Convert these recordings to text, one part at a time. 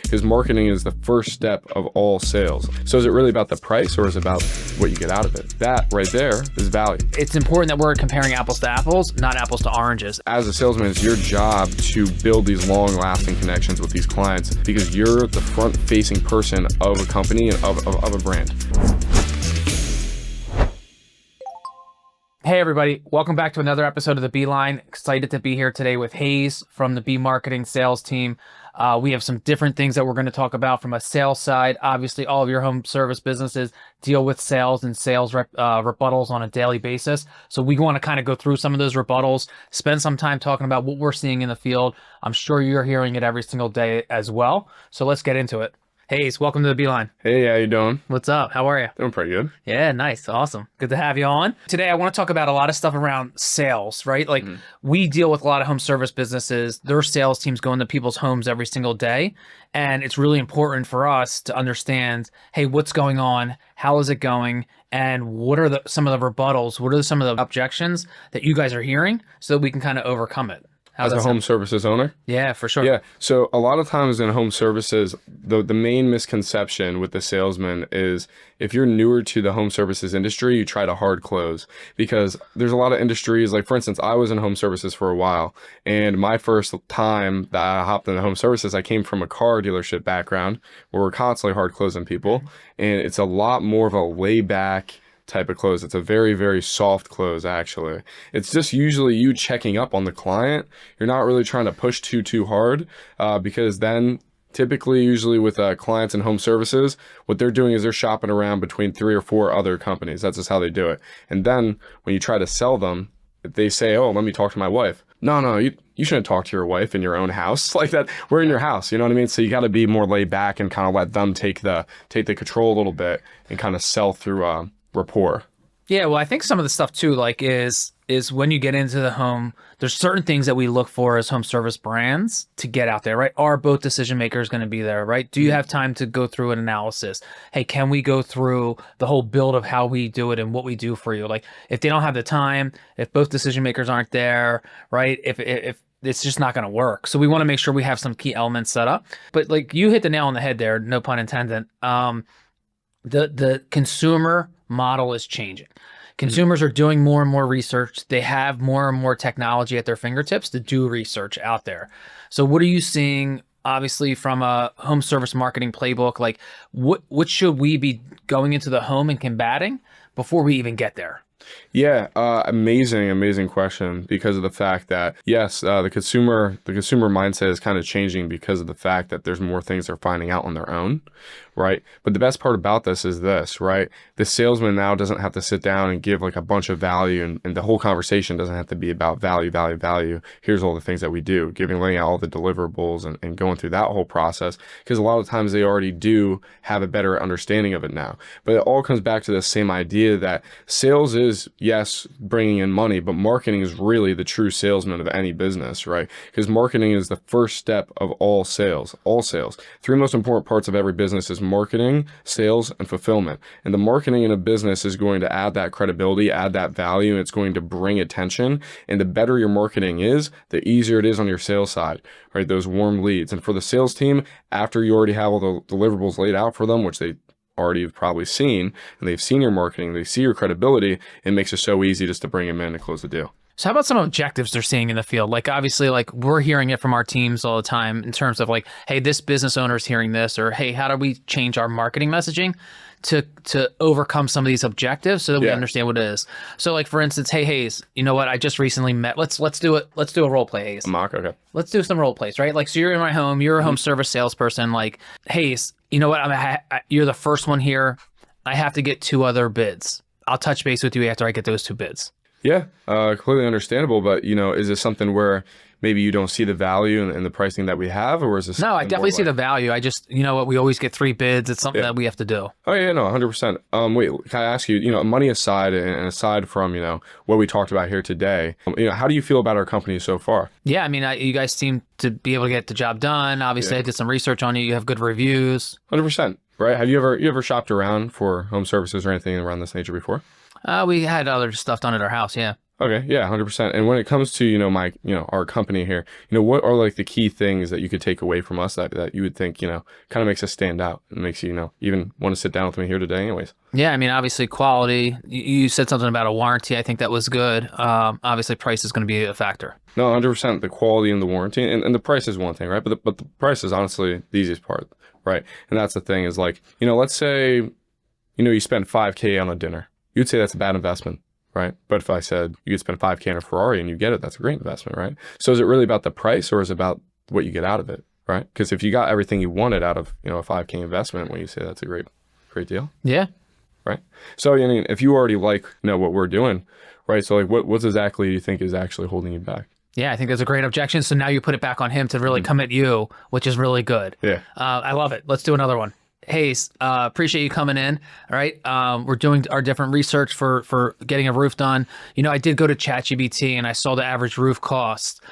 Because marketing is the first step of all sales. So is it really about the price, or is it about what you get out of it? That right there is value. It's important that we're comparing apples to apples, not apples to oranges. As a salesman, it's your job to build these long-lasting connections with these clients because you're the front-facing person of a company and of a brand. Hey everybody, welcome back to another episode of the beLine. Excited to be here today with Haize from the B Marketing sales team. We have some different things that we're going to talk about from a sales side. Obviously, all of your home service businesses deal with sales and sales rebuttals on a daily basis. So we want to kind of go through some of those rebuttals, spend some time talking about what we're seeing in the field. I'm sure you're hearing it every single day as well. So let's get into it. Haize, welcome to the beLine. Hey, how you doing? What's up? How are you? Doing pretty good. Yeah, nice. Awesome. Good to have you on. Today, I want to talk about a lot of stuff around sales, right? Like we deal with a lot of home service businesses. Their sales teams go into people's homes every single day. And it's really important for us to understand, hey, what's going on? How is it going? And what are some of the rebuttals? What are some of the objections that you guys are hearing so that we can kind of overcome it? As a home services owner? Yeah, for sure. Yeah. So a lot of times in home services, the main misconception with the salesman is if you're newer to the home services industry, you try to hard close because there's a lot of industries. Like, for instance, I was in home services for a while, and my first time that I hopped into home services, I came from a car dealership background where we're constantly hard closing people. And it's a lot more of a layback type of close. It's a very, very soft close, actually. It's just usually you checking up on the client. You're not really trying to push too hard because then typically, usually with clients and home services, what they're doing is they're shopping around between 3 or 4 other companies. That's just how they do it. And then when you try to sell them, they say, oh, let me talk to my wife. No, you shouldn't talk to your wife in your own house like that. We're in your house, you know what I mean? So you got to be more laid back and kind of let them take the control a little bit and kind of sell through rapport. Yeah, well, I think some of the stuff too, like is when you get into the home, there's certain things that we look for as home service brands to get out there, right? Are both decision makers going to be there, right? Do you have time to go through an analysis? Hey, can we go through the whole build of how we do it and what we do for you? Like if they don't have the time, if both decision makers aren't there, right? If it's just not going to work. So we want to make sure we have some key elements set up. But like you hit the nail on the head there, no pun intended. The consumer model is changing. Consumers are doing more and more research. They have more and more technology at their fingertips to do research out there. So what are you seeing, obviously, from a home service marketing playbook? Like what should we be going into the home and combating before we even get there? Yeah, amazing question because of the fact that, yes, the consumer mindset is kind of changing because of the fact that there's more things they're finding out on their own, right? But the best part about this is this, right? The salesman now doesn't have to sit down and give like a bunch of value, and the whole conversation doesn't have to be about value. Here's all the things that we do, laying out all the deliverables and going through that whole process, because a lot of times they already do have a better understanding of it now. But it all comes back to the same idea that sales is, yes, bringing in money, but marketing is really the true salesman of any business, right? Because marketing is the first step of all sales. 3 most important parts of every business is marketing, sales, and fulfillment. And the marketing in a business is going to add that credibility, add that value, and it's going to bring attention. And the better your marketing is, the easier it is on your sales side, right? Those warm leads. And for the sales team, after you already have all the deliverables laid out for them, which they already have probably seen, and they've seen your marketing, they see your credibility, it makes it so easy just to bring them in and close the deal. So how about some objectives they're seeing in the field? Like obviously, like we're hearing it from our teams all the time in terms of like, hey, this business owner is hearing this, or hey, how do we change our marketing messaging to overcome some of these objectives so that we understand what it is? So like for instance, hey Haize, you know what? I just recently met. Let's do it. Let's do a role play, Haize. Okay. Let's do some role plays, right? Like so you're in my home. You're a home service salesperson. Like Haize, you know what? You're the first one here. I have to get 2 other bids. I'll touch base with you after I get those 2 bids. Yeah, completely understandable. But, is this something where maybe you don't see the value in the pricing that we have, or is this? No, I definitely see the value. I just, you know what, we always get 3 bids. It's something that we have to do. Oh yeah, no, 100%. Wait, can I ask you, money aside and aside from, what we talked about here today, how do you feel about our company so far? Yeah, I mean, you guys seem to be able to get the job done. Obviously, I did some research on you. You have good reviews. 100%. Right? Have you ever shopped around for home services or anything around this nature before? We had other stuff done at our house, yeah. Okay, yeah, 100%. And when it comes to, our company here, what are like the key things that you could take away from us that you would think, kind of makes us stand out and makes you, even want to sit down with me here today anyways? Yeah, I mean, obviously quality. You said something about a warranty. I think that was good. Obviously, price is going to be a factor. No, 100%. The quality and the warranty and the price is one thing, right? But the price is honestly the easiest part, right? And that's the thing is like, let's say, you spend 5K on a dinner. You'd say that's a bad investment, right? But if I said you could spend 5K on a Ferrari and you get it, that's a great investment, right? So is it really about the price or is it about what you get out of it, right? Because if you got everything you wanted out of, a 5K investment, when you say that's a great deal, Yeah. right? So, I mean, if you already like, what we're doing, right? So like what exactly do you think is actually holding you back? Yeah, I think that's a great objection. So now you put it back on him to really come at you, which is really good. Yeah. I love it. Let's do another one. Haize, appreciate you coming in. All right. We're doing our different research for getting a roof done. I did go to ChatGPT and I saw the average roof cost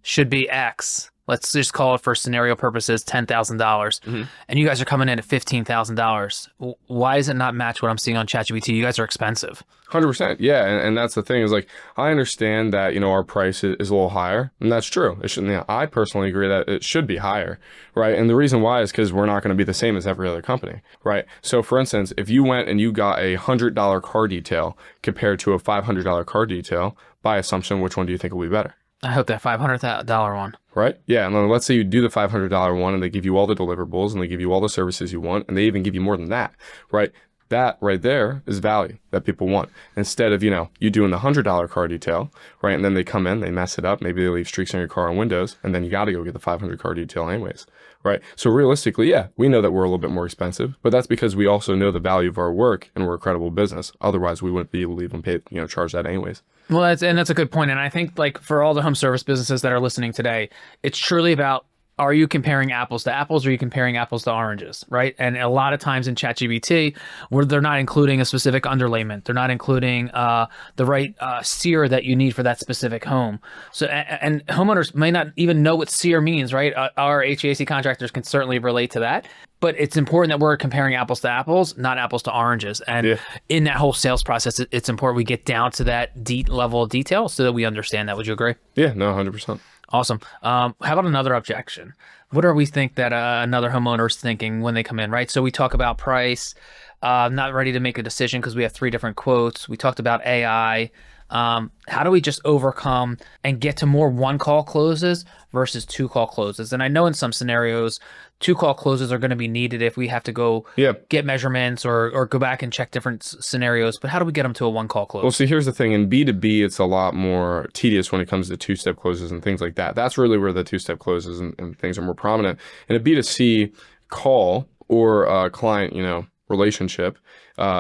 should be X. Let's just call it for scenario purposes, $10,000. And you guys are coming in at $15,000. Why does it not match what I'm seeing on ChatGPT? You guys are expensive. 100%. Yeah. And that's the thing is like, I understand that, our price is a little higher and that's true. It shouldn't, I personally agree that it should be higher. Right. And the reason why is because we're not going to be the same as every other company. Right. So for instance, if you went and you got a $100 car detail compared to a $500 car detail, by assumption, which one do you think will be better? I hope that $500 one. Right? Yeah. And then let's say you do the $500 one and they give you all the deliverables and they give you all the services you want and they even give you more than that. Right? That right there is value that people want. Instead of, you doing the $100 car detail, right? And then they come in, they mess it up. Maybe they leave streaks on your car and windows and then you got to go get the 500 car detail anyways. Right? So realistically, yeah, we know that we're a little bit more expensive, but that's because we also know the value of our work and we're a credible business. Otherwise, we wouldn't be able to even pay, charge that anyways. Well, that's a good point. And I think like for all the home service businesses that are listening today, it's truly about, are you comparing apples to apples or are you comparing apples to oranges, right? And a lot of times in ChatGPT, where they're not including a specific underlayment, they're not including the right SEER that you need for that specific home. So, and homeowners may not even know what SEER means, right? Our HVAC contractors can certainly relate to that. But it's important that we're comparing apples to apples, not apples to oranges. And in that whole sales process, it's important we get down to that deep level of detail so that we understand that. Would you agree? Yeah, no, 100%. Awesome. How about another objection? What do we think that another homeowner is thinking when they come in, right? So we talk about price, not ready to make a decision because we have 3 different quotes. We talked about AI. How do we just overcome and get to more 1-call closes versus 2-call closes? And I know in some scenarios, 2-call closes are going to be needed if we have to go get measurements or go back and check different scenarios. But how do we get them to a 1-call close? Well, see, here's the thing. In B2B, it's a lot more tedious when it comes to 2-step closes and things like that. That's really where the 2-step closes and things are more prominent. In a B2C call or client, relationship,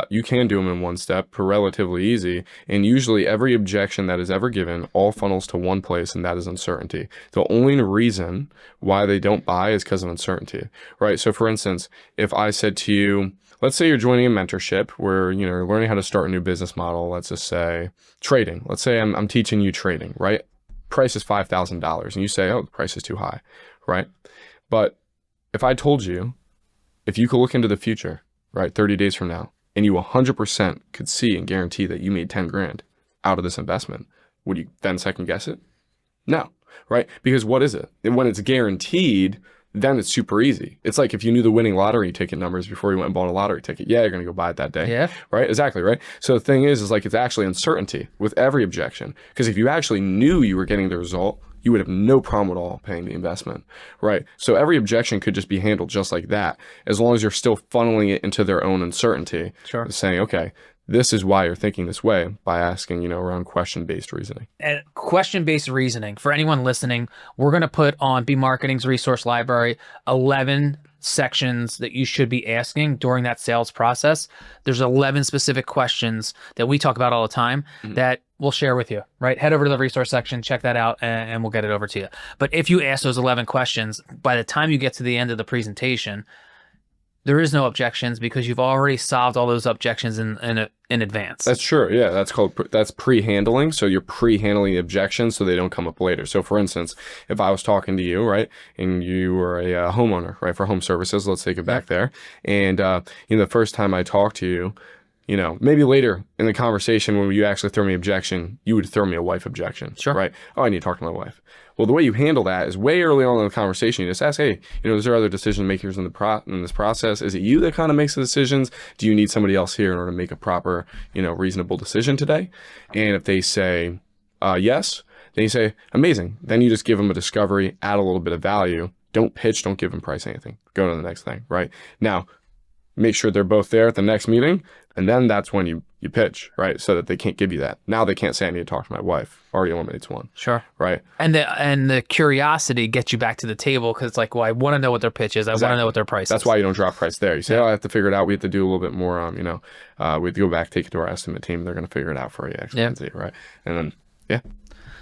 you can do them in 1 step, relatively easy. And usually every objection that is ever given all funnels to one place, and that is uncertainty. The only reason why they don't buy is because of uncertainty, right? So for instance, if I said to you, let's say you're joining a mentorship where, you're learning how to start a new business model. Let's just say trading. Let's say I'm teaching you trading, right? Price is $5,000 and you say, oh, the price is too high, right? But if I told you, if you could look into the future, right, 30 days from now, and you 100% could see and guarantee that you made 10 grand out of this investment, would you then second guess it? No, right? Because what is it? And when it's guaranteed, then it's super easy. It's like if you knew the winning lottery ticket numbers before you went and bought a lottery ticket, yeah, you're going to go buy it that day. Yeah. Right? Exactly, right? So the thing is like it's actually uncertainty with every objection. Because if you actually knew you were getting the result, you would have no problem at all paying the investment, right? So every objection could just be handled just like that, as long as you're still funneling it into their own uncertainty. Sure. Saying, okay, this is why you're thinking this way by asking, around question-based reasoning. And question-based reasoning, for anyone listening, we're going to put on B Marketing's resource library 11 sections that you should be asking during that sales process. There's 11 specific questions that we talk about all the time that we'll share with you, right? Head over to the resource section, check that out, and we'll get it over to you. But if you ask those 11 questions, by the time you get to the end of the presentation, there is no objections because you've already solved all those objections in advance. That's true. Yeah, that's pre-handling. So you're pre-handling the objections so they don't come up later. So for instance, if I was talking to you, right, and you were a homeowner, right, for home services, let's take it back there. And the first time I talked to you, Maybe later in the conversation when you actually throw me objection, you would throw me a wife objection, Sure. right? Oh, I need to talk to my wife. Well, the way you handle that is way early on in the conversation. You just ask, hey, is there other decision makers in this process? Is it you that kind of makes the decisions? Do you need somebody else here in order to make a proper, reasonable decision today? And if they say yes, then you say, amazing. Then you just give them a discovery, add a little bit of value. Don't pitch, don't give them price anything. Go to the next thing, right? Now, make sure they're both there at the next meeting, and then that's when you pitch, right? So that they can't give you that. Now they can't say I need to talk to my wife. Already eliminates one. Sure. Right. And the curiosity gets you back to the table because it's like, well, I want to know what their pitch is. I want to know what their price is. That's why you don't drop price there. You say, oh, I have to figure it out. We have to do a little bit more, we have to go back, take it to our estimate team. They're going to figure it out for you, X, Y, and Z, right? And then, yeah.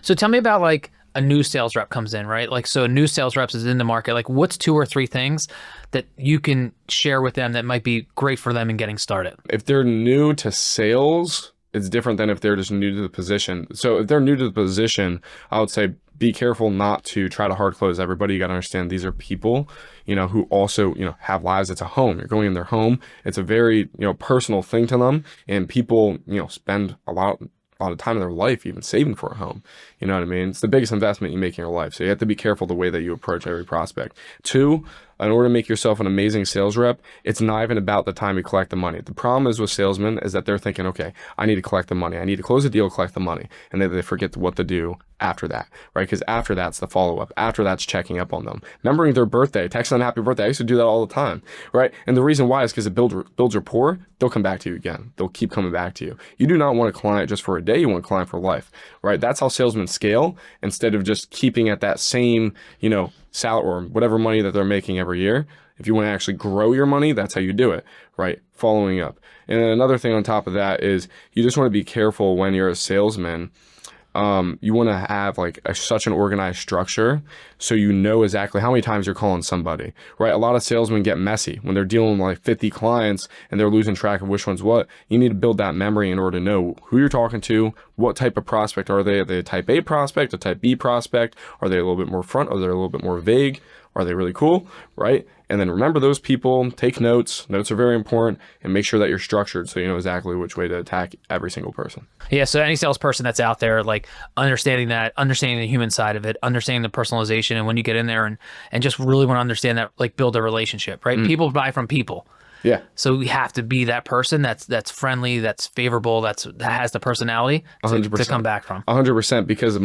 So tell me about like a new sales rep comes in, right? Like, so a new sales rep is in the market. Like, what's 2 or 3 things that you can share with them that might be great for them in getting started? If they're new to sales, it's different than if they're just new to the position. So if they're new to the position, I would say be careful not to try to hard close everybody. You got to understand these are people, who also, have lives. It's a home. You're going in their home. It's a very, personal thing to them. And people, spend a lot of time in their life even saving for a home. You know what I mean? It's the biggest investment you make in your life. So you have to be careful the way that you approach every prospect. 2, in order to make yourself an amazing sales rep, it's not even about the time you collect the money. The problem is with salesmen is that they're thinking, okay, I need to collect the money. I need to close a deal, collect the money. And then they forget what to do after that, right? Because after that's the follow-up. After that's checking up on them. Remembering their birthday, texting them happy birthday. I used to do that all the time, right? And the reason why is because it builds rapport. They'll come back to you again. They'll keep coming back to you. You do not want a client just for a day. You want a client for life, right? That's how salesmen scale instead of just keeping at that same, salary or whatever money that they're making every year. If you want to actually grow your money, that's how you do it, right? Following up. And then another thing on top of that is you just want to be careful when you're a salesman. You want to have like such an organized structure so you know exactly how many times you're calling somebody, right? A lot of salesmen get messy when they're dealing with like 50 clients and they're losing track of which one's what. You need to build that memory in order to know who you're talking to, what type of prospect are they? Are they a type A prospect, a type B prospect? Are they a little bit more front? Are they a little bit more vague? Are they really cool, right? And then remember those people, take notes. Notes are very important, and make sure that you're structured so you know exactly which way to attack every single person. Yeah, so any salesperson that's out there, like understanding the human side of it, understanding the personalization, and when you get in there and just really want to understand that, like build a relationship, right? People buy from people. Yeah. So we have to be that person that's friendly, that's favorable, that has the personality to come back from. 100%, because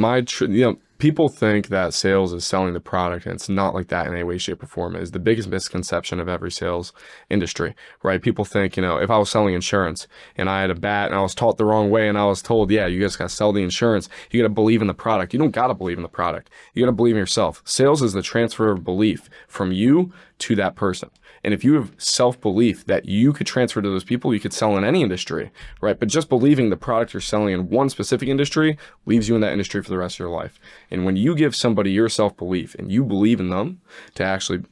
people think that sales is selling the product, and it's not like that in any way, shape, or form. It is the biggest misconception of every sales industry, right? People think, if I was selling insurance and I had a bat and I was taught the wrong way and I was told, yeah, you just got to sell the insurance, you got to believe in the product. You don't got to believe in the product. You got to believe in yourself. Sales is the transfer of belief from you to that person. And if you have self-belief that you could transfer to those people, you could sell in any industry, right? But just believing the product you're selling in one specific industry leaves you in that industry for the rest of your life. And when you give somebody your self-belief and you believe in them to actually,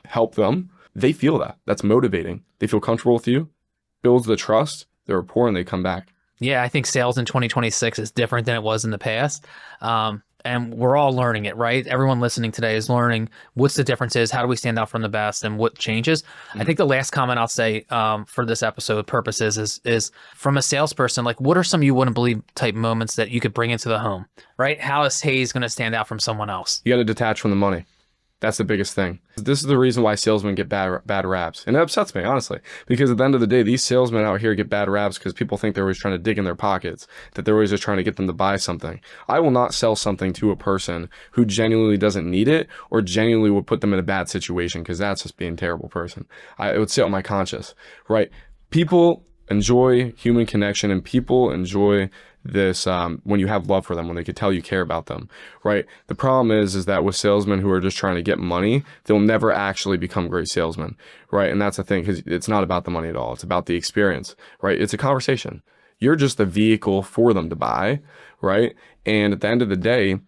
help them, they feel that. That's motivating. They feel comfortable with you, builds the trust, the rapport, and they come back. Yeah, I think sales in 2026 is different than it was in the past. And we're all learning it, right? Everyone listening today is learning what's the differences, how do we stand out from the best, and what changes. I think the last comment I'll say for this episode purposes is from a salesperson, like what are some you wouldn't believe type moments that you could bring into the home, right? How is Haize going to stand out from someone else? You got to detach from the money. That's the biggest thing. This is the reason why salesmen get bad raps. And it upsets me, honestly, because at the end of the day, these salesmen out here get bad raps because people think they're always trying to dig in their pockets, that they're always just trying to get them to buy something. I will not sell something to a person who genuinely doesn't need it or genuinely would put them in a bad situation, because that's just being a terrible person. It would sit on my conscience, right? People enjoy human connection, and people enjoy this when you have love for them, when they can tell you care about them, right? The problem is that with salesmen who are just trying to get money, they'll never actually become great salesmen, right? And that's the thing, because it's not about the money at all. It's about the experience, right? It's a conversation. You're just the vehicle for them to buy, right? And at the end of the day,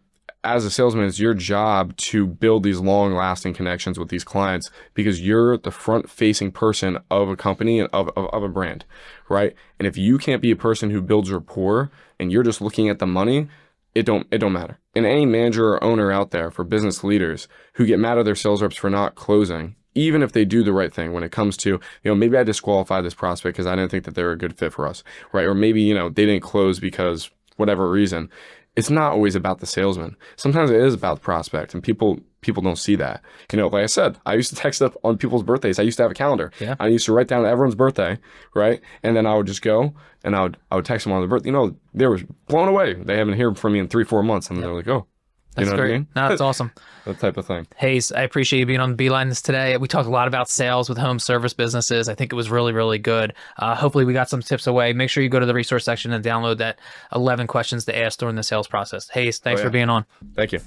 as a salesman, it's your job to build these long-lasting connections with these clients, because you're the front-facing person of a company and of a brand, right? And if you can't be a person who builds rapport and you're just looking at the money, it don't matter. And any manager or owner out there, for business leaders who get mad at their sales reps for not closing, even if they do the right thing when it comes to, maybe I disqualified this prospect because I didn't think that they were a good fit for us, right? Or maybe, they didn't close because whatever reason. It's not always about the salesman. Sometimes it is about the prospect, and people don't see that. Like I said, I used to text up on people's birthdays. I used to have a calendar. Yeah. I used to write down everyone's birthday, right? And then I would just go and I would text them on the birthday. They were blown away. They haven't heard from me in 3-4 months, and they're like, oh, That's great. what I mean? No, that's awesome. That type of thing. Haize, I appreciate you being on beLine this today. We talked a lot about sales with home service businesses. I think it was really, really good. Hopefully we got some tips away. Make sure you go to the resource section and download that 11 questions to ask during the sales process. Haize, thanks for being on. Thank you.